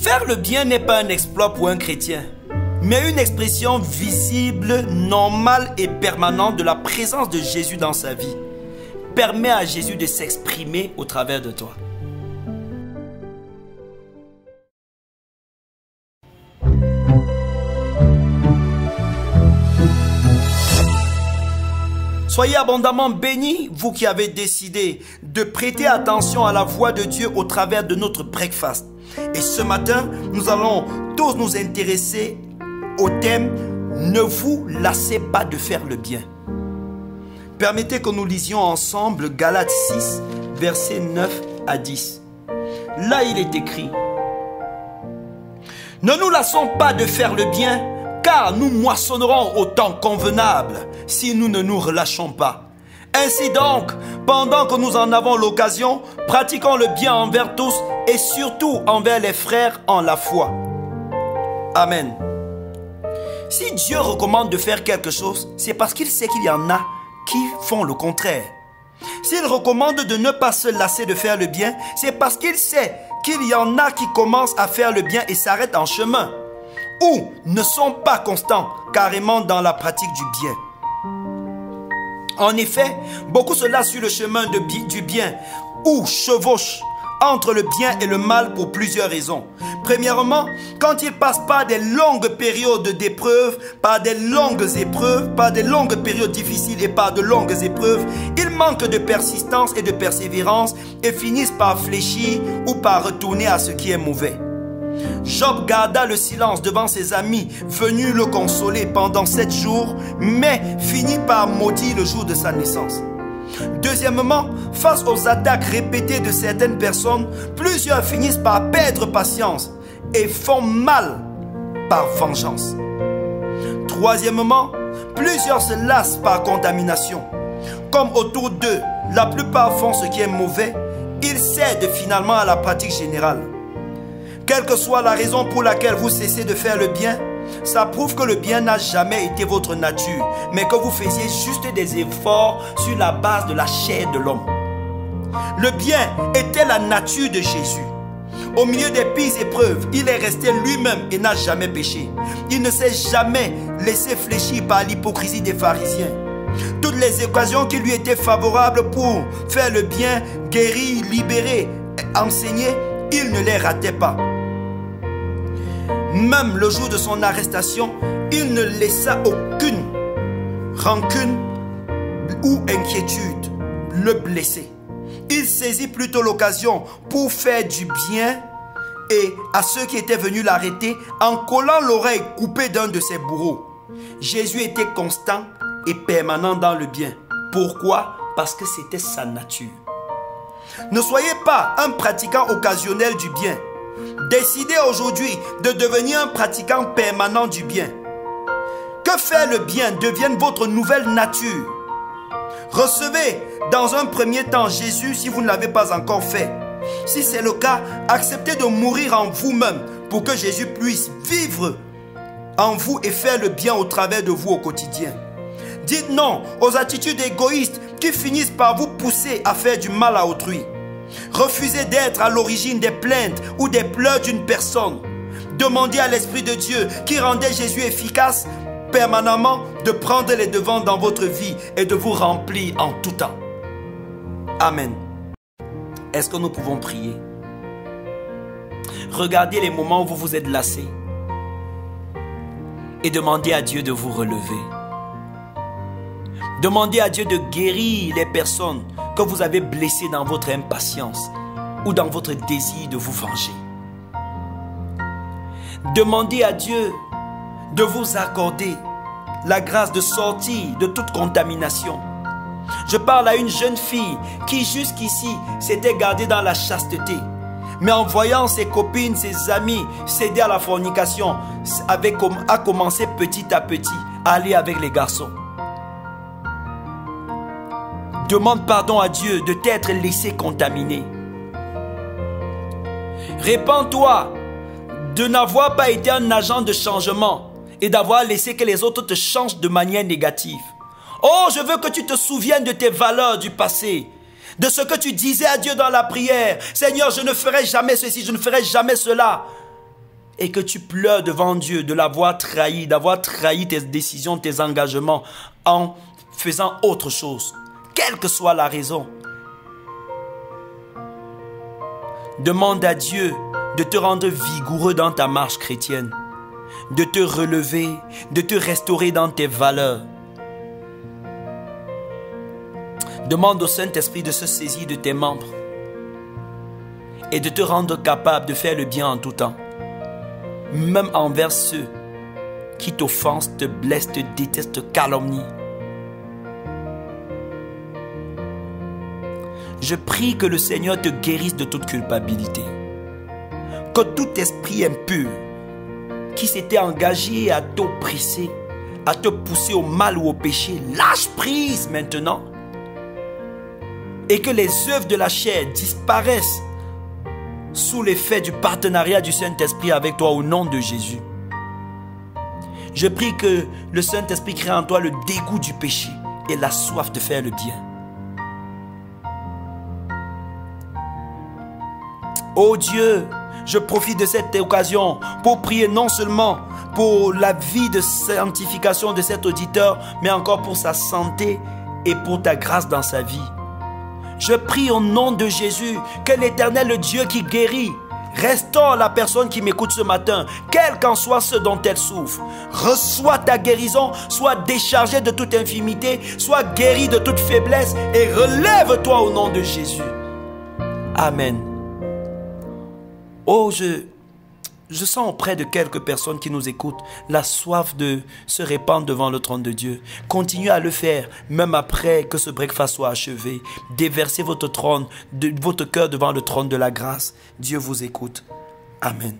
Faire le bien n'est pas un exploit pour un chrétien, mais une expression visible, normale et permanente de la présence de Jésus dans sa vie. Permets à Jésus de s'exprimer au travers de toi. Soyez abondamment bénis, vous qui avez décidé de prêter attention à la voix de Dieu au travers de notre breakfast. Et ce matin, nous allons tous nous intéresser au thème « Ne vous lassez pas de faire le bien ». Permettez que nous lisions ensemble Galates 6, versets 9 à 10. Là, il est écrit « Ne nous lassons pas de faire le bien, car nous moissonnerons au temps convenable si nous ne nous relâchons pas. Ainsi donc, pendant que nous en avons l'occasion, pratiquons le bien envers tous et surtout envers les frères en la foi. » Amen. Si Dieu recommande de faire quelque chose, c'est parce qu'il sait qu'il y en a qui font le contraire. S'il recommande de ne pas se lasser de faire le bien, c'est parce qu'il sait qu'il y en a qui commencent à faire le bien et s'arrêtent en chemin, ou ne sont pas constants carrément dans la pratique du bien. En effet, beaucoup se lassent sur le chemin du bien ou chevauchent entre le bien et le mal pour plusieurs raisons. Premièrement, quand ils passent par des longues périodes d'épreuves, par des longues périodes difficiles et par de longues épreuves, ils manquent de persistance et de persévérance et finissent par fléchir ou par retourner à ce qui est mauvais. Job garda le silence devant ses amis venus le consoler pendant 7 jours, mais finit par maudire le jour de sa naissance. Deuxièmement, face aux attaques répétées de certaines personnes, plusieurs finissent par perdre patience et font mal par vengeance. Troisièmement, plusieurs se lassent par contamination. Comme autour d'eux, la plupart font ce qui est mauvais, ils cèdent finalement à la pratique générale. Quelle que soit la raison pour laquelle vous cessez de faire le bien, ça prouve que le bien n'a jamais été votre nature, mais que vous faisiez juste des efforts sur la base de la chair de l'homme. Le bien était la nature de Jésus. Au milieu des pires épreuves, il est resté lui-même et n'a jamais péché. Il ne s'est jamais laissé fléchir par l'hypocrisie des pharisiens. Toutes les occasions qui lui étaient favorables pour faire le bien, guérir, libérer, enseigner, il ne les ratait pas. Même le jour de son arrestation, il ne laissa aucune rancune ou inquiétude le blesser. Il saisit plutôt l'occasion pour faire du bien et à ceux qui étaient venus l'arrêter en collant l'oreille coupée d'un de ses bourreaux. Jésus était constant et permanent dans le bien. Pourquoi? Parce que c'était sa nature. Ne soyez pas un pratiquant occasionnel du bien. Décidez aujourd'hui de devenir un pratiquant permanent du bien. Que faire le bien devienne votre nouvelle nature. Recevez dans un premier temps Jésus si vous ne l'avez pas encore fait. Si c'est le cas, acceptez de mourir en vous-même pour que Jésus puisse vivre en vous et faire le bien au travers de vous au quotidien. Dites non aux attitudes égoïstes qui finissent par vous pousser à faire du mal à autrui. Refusez d'être à l'origine des plaintes ou des pleurs d'une personne. Demandez à l'Esprit de Dieu qui rendait Jésus efficace permanemment de prendre les devants dans votre vie et de vous remplir en tout temps. Amen. Est-ce que nous pouvons prier? Regardez les moments où vous vous êtes lassé et demandez à Dieu de vous relever. Demandez à Dieu de guérir les personnes que vous avez blessées dans votre impatience ou dans votre désir de vous venger. Demandez à Dieu de vous accorder la grâce de sortir de toute contamination. Je parle à une jeune fille qui jusqu'ici s'était gardée dans la chasteté. Mais en voyant ses copines, ses amis céder à la fornication, a commencé petit à petit à aller avec les garçons. Demande pardon à Dieu de t'être laissé contaminer. Répands-toi de n'avoir pas été un agent de changement et d'avoir laissé que les autres te changent de manière négative. Oh, je veux que tu te souviennes de tes valeurs du passé, de ce que tu disais à Dieu dans la prière. Seigneur, je ne ferai jamais ceci, je ne ferai jamais cela. et que tu pleures devant Dieu de l'avoir trahi, d'avoir trahi tes décisions, tes engagements en faisant autre chose, quelle que soit la raison, demande à Dieu de te rendre vigoureux dans ta marche chrétienne, de te relever, de te restaurer dans tes valeurs. Demande au Saint-Esprit de se saisir de tes membres et de te rendre capable de faire le bien en tout temps, même envers ceux qui t'offensent, te blessent, te détestent, te calomnient. Je prie que le Seigneur te guérisse de toute culpabilité, que tout esprit impur qui s'était engagé à t'oppresser, à te pousser au mal ou au péché, lâche prise maintenant, et que les œuvres de la chair disparaissent sous l'effet du partenariat du Saint-Esprit avec toi au nom de Jésus. Je prie que le Saint-Esprit crée en toi le dégoût du péché et la soif de faire le bien. Oh Dieu, je profite de cette occasion pour prier non seulement pour la vie de sanctification de cet auditeur, mais encore pour sa santé et pour ta grâce dans sa vie. Je prie au nom de Jésus que l'Éternel, le Dieu qui guérit, restaure la personne qui m'écoute ce matin, quel qu'en soit ce dont elle souffre. Reçois ta guérison, sois déchargé de toute infirmité, sois guéri de toute faiblesse et relève-toi au nom de Jésus. Amen. Oh, je sens auprès de quelques personnes qui nous écoutent la soif de se répandre devant le trône de Dieu. Continuez à le faire, même après que ce breakfast soit achevé. Déversez votre cœur devant le trône de la grâce. Dieu vous écoute. Amen.